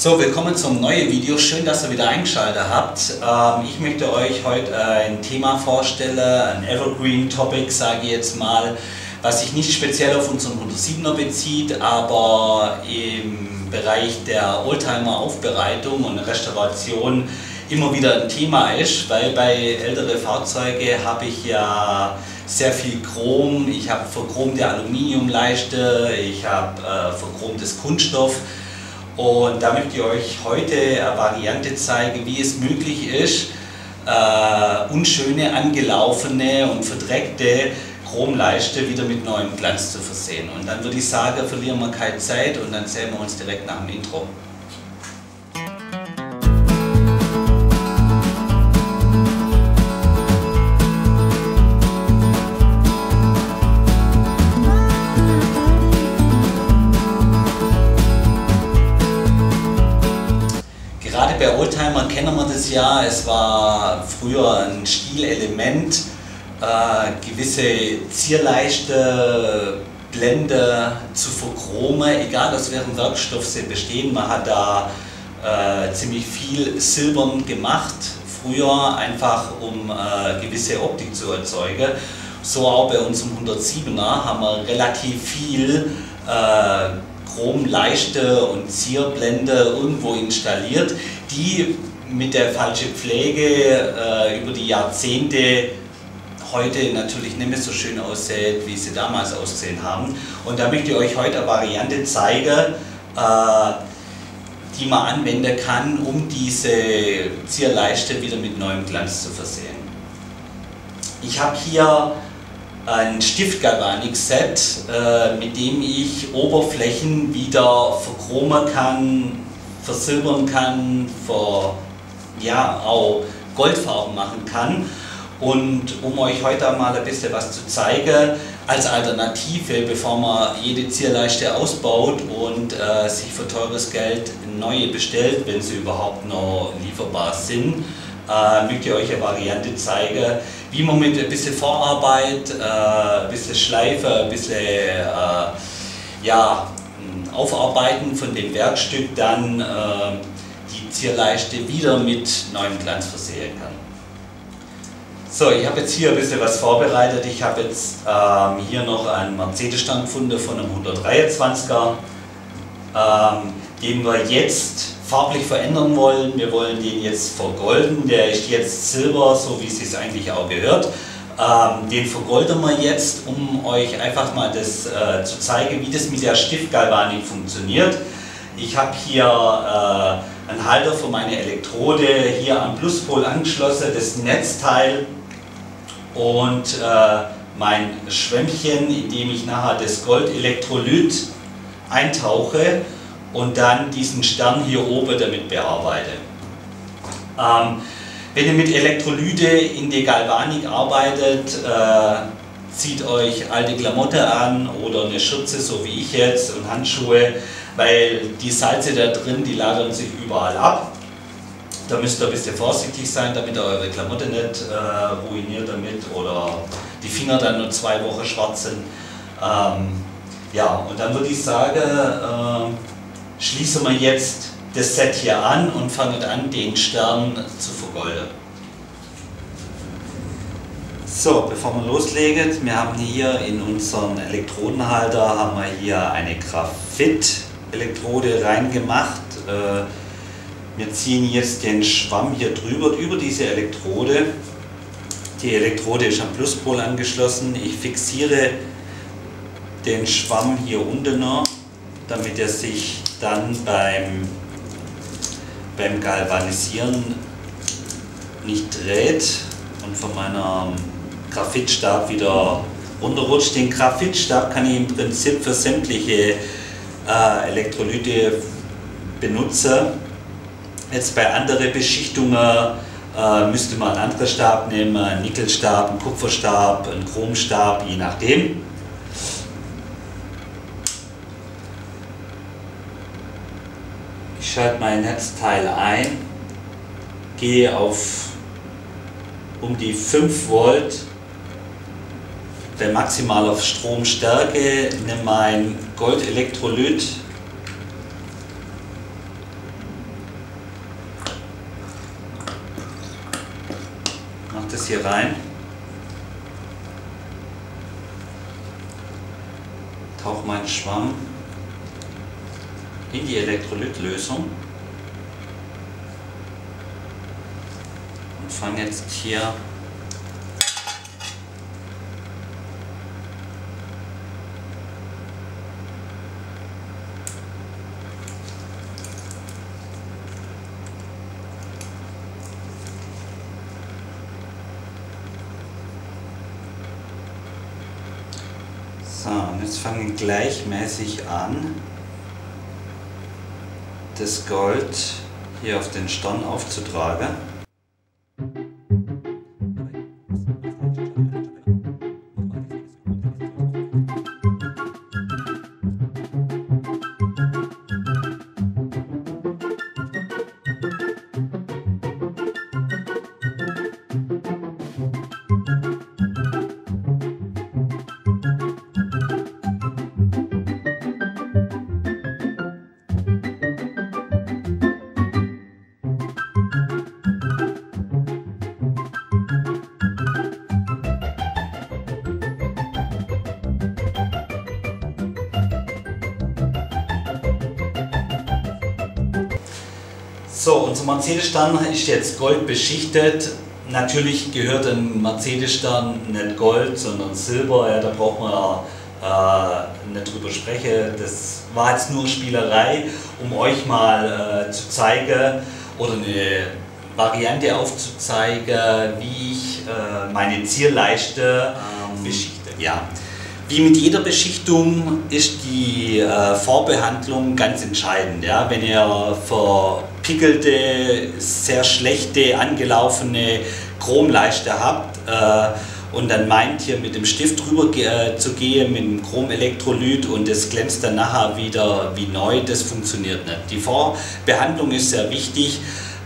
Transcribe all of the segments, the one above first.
So, willkommen zum neuen Video. Schön, dass ihr wieder eingeschaltet habt. Ich möchte euch heute ein Thema vorstellen, ein Evergreen Topic, sage ich jetzt mal, was sich nicht speziell auf unseren 107er bezieht, aber im Bereich der Oldtimer-Aufbereitung und Restauration immer wieder ein Thema ist, weil bei älteren Fahrzeugen habe ich ja sehr viel Chrom, ich habe verchromte Aluminiumleiste, ich habe verchromtes Kunststoff. Und da möchte ich euch heute eine Variante zeigen, wie es möglich ist, unschöne, angelaufene und verdreckte Chromleiste wieder mit neuem Glanz zu versehen. Und dann würde ich sagen, verlieren wir keine Zeit und dann sehen wir uns direkt nach dem Intro. Gerade bei Oldtimer kennen wir das ja, es war früher ein Stilelement, gewisse Zierleiste, Blende zu verchromen, egal aus welchem Werkstoff sie bestehen. Man hat da ziemlich viel silbern gemacht, früher einfach um gewisse Optik zu erzeugen. So auch bei unserem 107er haben wir relativ viel Chromleiste und Zierblende irgendwo installiert, die mit der falschen Pflege über die Jahrzehnte heute natürlich nicht mehr so schön aussieht, wie sie damals ausgesehen haben. Und da möchte ich euch heute eine Variante zeigen, die man anwenden kann, um diese Zierleiste wieder mit neuem Glanz zu versehen. Ich habe hier ein Stiftgalvanik-Set, mit dem ich Oberflächen wieder verchromen kann, versilbern kann, auch Goldfarben machen kann. Und um euch heute mal ein bisschen was zu zeigen, als Alternative, bevor man jede Zierleiste ausbaut und sich für teures Geld neue bestellt, wenn sie überhaupt noch lieferbar sind, möchte ich euch eine Variante zeigen, wie man mit ein bisschen Vorarbeit, ein bisschen Schleife, ein bisschen Aufarbeiten von dem Werkstück dann die Zierleiste wieder mit neuem Glanz versehen kann. So, ich habe jetzt hier ein bisschen was vorbereitet. Ich habe jetzt hier noch einen Mercedes-Stand gefunden von einem 123er, den wir jetzt farblich verändern wollen. Wir wollen den jetzt vergolden, der ist jetzt silber, so wie es sich eigentlich auch gehört. Den vergolden wir jetzt, um euch einfach mal das zu zeigen, wie das mit der Stiftgalvanik funktioniert. Ich habe hier einen Halter für meine Elektrode, hier am Pluspol angeschlossen, das Netzteil und mein Schwämmchen, in dem ich nachher das Goldelektrolyt eintauche und dann diesen Stern hier oben damit bearbeite. Wenn ihr mit Elektrolyte in der Galvanik arbeitet, zieht euch alte Klamotten an oder eine Schürze, so wie ich jetzt, und Handschuhe, weil die Salze da drin, die lagern sich überall ab. Da müsst ihr ein bisschen vorsichtig sein, damit ihr eure Klamotten nicht ruiniert damit oder die Finger dann nur 2 Wochen schwarz sind. Ja, und dann würde ich sagen, schließen wir jetzt das Set hier an und fangen an, den Stern zu vergolden. So, bevor wir loslegen, wir haben hier in unseren Elektrodenhalter haben wir hier eine Graphit-Elektrode reingemacht. Wir ziehen jetzt den Schwamm hier drüber, über diese Elektrode. Die Elektrode ist am Pluspol angeschlossen. Ich fixiere den Schwamm hier unten noch, damit er sich dann beim Galvanisieren nicht dreht und von meinem Graphitstab wieder runterrutscht. Den Graphitstab kann ich im Prinzip für sämtliche Elektrolyte benutzen. Jetzt bei anderen Beschichtungen müsste man einen anderen Stab nehmen, einen Nickelstab, einen Kupferstab, einen Chromstab, je nachdem. Ich schalte mein Netzteil ein, gehe auf um die 5 Volt, maximal auf Stromstärke, nehme mein Goldelektrolyt mache das hier rein, tauche meinen Schwamm in die Elektrolytlösung und fange jetzt hier und jetzt fange ich gleichmäßig an, das Gold hier auf den Stern aufzutragen. So, unser Mercedes-Stern ist jetzt goldbeschichtet. Natürlich gehört ein Mercedes-Stern nicht Gold, sondern Silber. Ja, da braucht man nicht drüber sprechen. Das war jetzt nur Spielerei, um euch mal zu zeigen oder eine Variante aufzuzeigen, wie ich meine Zierleiste beschichte. Ja. Wie mit jeder Beschichtung ist die Vorbehandlung ganz entscheidend. Ja? Wenn ihr verpickelte, sehr schlechte, angelaufene Chromleiste habt und dann meint, hier mit dem Stift drüber zu gehen, mit dem Chromelektrolyt und das glänzt dann nachher wieder wie neu, das funktioniert nicht. Die Vorbehandlung ist sehr wichtig.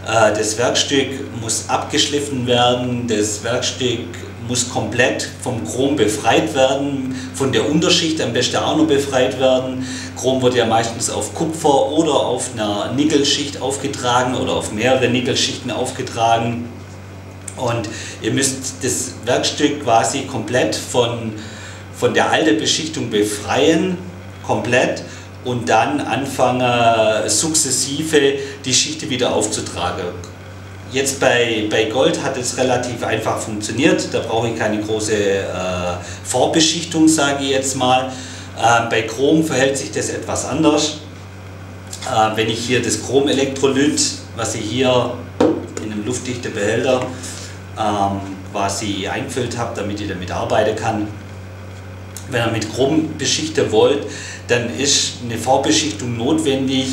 Das Werkstück muss abgeschliffen werden, das Werkstück muss komplett vom Chrom befreit werden, von der Unterschicht am besten auch noch befreit werden. Chrom wird ja meistens auf Kupfer oder auf einer Nickelschicht aufgetragen oder auf mehrere Nickelschichten aufgetragen. Und ihr müsst das Werkstück quasi komplett von der alten Beschichtung befreien, komplett, und dann anfangen sukzessive die Schichten wieder aufzutragen. Jetzt bei Gold hat es relativ einfach funktioniert, da brauche ich keine große Vorbeschichtung, sage ich jetzt mal. Bei Chrom verhält sich das etwas anders. Wenn ich hier das Chromelektrolyt, was ich hier in einem luftdichten Behälter quasi eingefüllt habe, damit ich damit arbeiten kann. Wenn ihr mit Chrom beschichten wollt, dann ist eine Vorbeschichtung notwendig,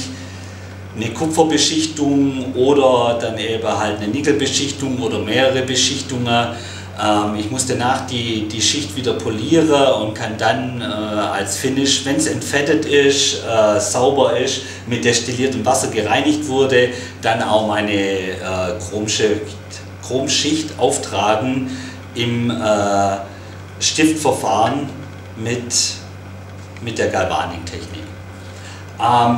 eine Kupferbeschichtung oder dann eben halt eine Nickelbeschichtung oder mehrere Beschichtungen. Ich muss danach die Schicht wieder polieren und kann dann als Finish, wenn es entfettet ist, sauber ist, mit destilliertem Wasser gereinigt wurde, dann auch meine Chromschicht auftragen im Stiftverfahren mit der Galvaniktechnik.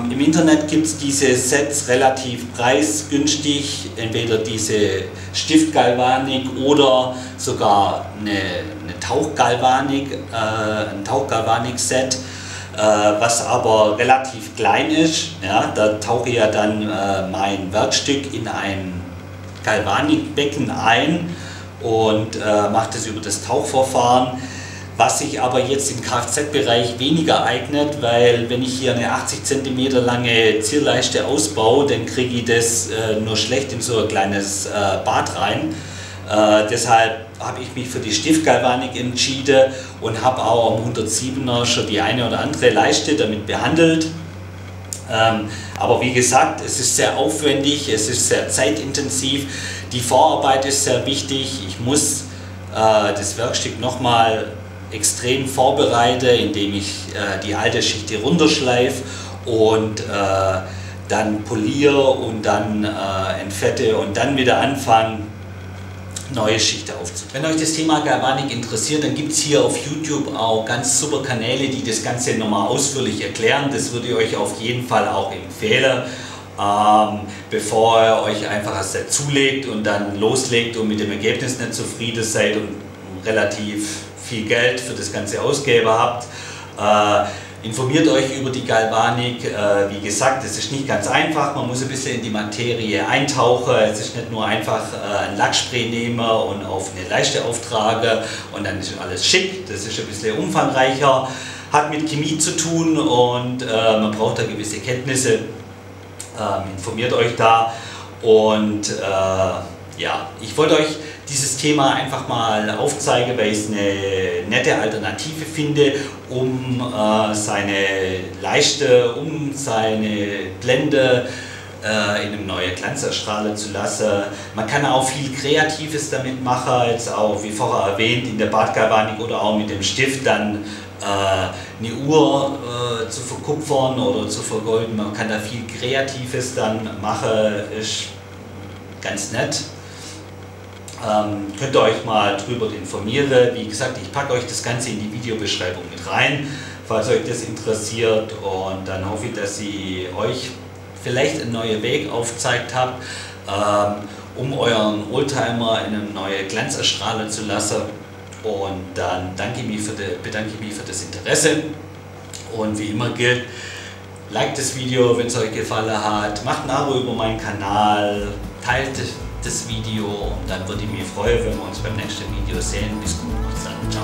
Im Internet gibt es diese Sets relativ preisgünstig, entweder diese Stiftgalvanik oder sogar eine Tauchgalvanik, ein Tauchgalvanik-Set, was aber relativ klein ist. Ja, da tauche ich ja dann mein Werkstück in ein Galvanikbecken ein und mache das über das Tauchverfahren. Was sich aber jetzt im Kfz-Bereich weniger eignet, weil wenn ich hier eine 80 cm lange Zierleiste ausbaue, dann kriege ich das nur schlecht in so ein kleines Bad rein. Deshalb habe ich mich für die Stiftgalvanik entschieden und habe auch am 107er schon die eine oder andere Leiste damit behandelt. Aber wie gesagt, es ist sehr aufwendig, es ist sehr zeitintensiv, die Vorarbeit ist sehr wichtig. Ich muss das Werkstück nochmal extrem vorbereite, indem ich die alte Schicht hier runterschleife und dann poliere und dann entfette und dann wieder anfange, neue Schichten aufzutragen. Wenn euch das Thema Galvanik interessiert, dann gibt es hier auf YouTube auch ganz super Kanäle, die das Ganze nochmal ausführlich erklären. Das würde ich euch auf jeden Fall auch empfehlen. bevor ihr euch einfach erst zulegt und dann loslegt und mit dem Ergebnis nicht zufrieden seid und relativ viel Geld für das Ganze ausgegeben habt. Informiert euch über die Galvanik. Wie gesagt, es ist nicht ganz einfach, man muss ein bisschen in die Materie eintauchen. Es ist nicht nur einfach ein Lackspray nehmen und auf eine Leiste auftragen und dann ist alles schick. Das ist ein bisschen umfangreicher, hat mit Chemie zu tun und man braucht da gewisse Kenntnisse. Informiert euch da und ja, ich wollte euch dieses Thema einfach mal aufzeigen, weil ich es eine nette Alternative finde, um seine Leiste, um seine Blende in einem neuen Glanz erstrahlen zu lassen. Man kann auch viel Kreatives damit machen, jetzt auch wie vorher erwähnt in der Badgalvanik oder auch mit dem Stift dann eine Uhr zu verkupfern oder zu vergolden. Man kann da viel Kreatives dann machen, ist ganz nett. Könnt ihr euch mal drüber informieren. Wie gesagt, ich packe euch das Ganze in die Videobeschreibung mit rein, falls euch das interessiert, und dann hoffe ich, dass ich euch vielleicht einen neuen Weg aufgezeigt habe, um euren Oldtimer in einem neuen Glanz erstrahlen zu lassen. Und dann bedanke ich mich für das Interesse, und wie immer gilt, liked das Video, wenn es euch gefallen hat, macht ein Abo über meinen Kanal, teilt das Video, und dann würde ich mich freuen, wenn wir uns beim nächsten Video sehen. Bis gut, macht's dann, ciao.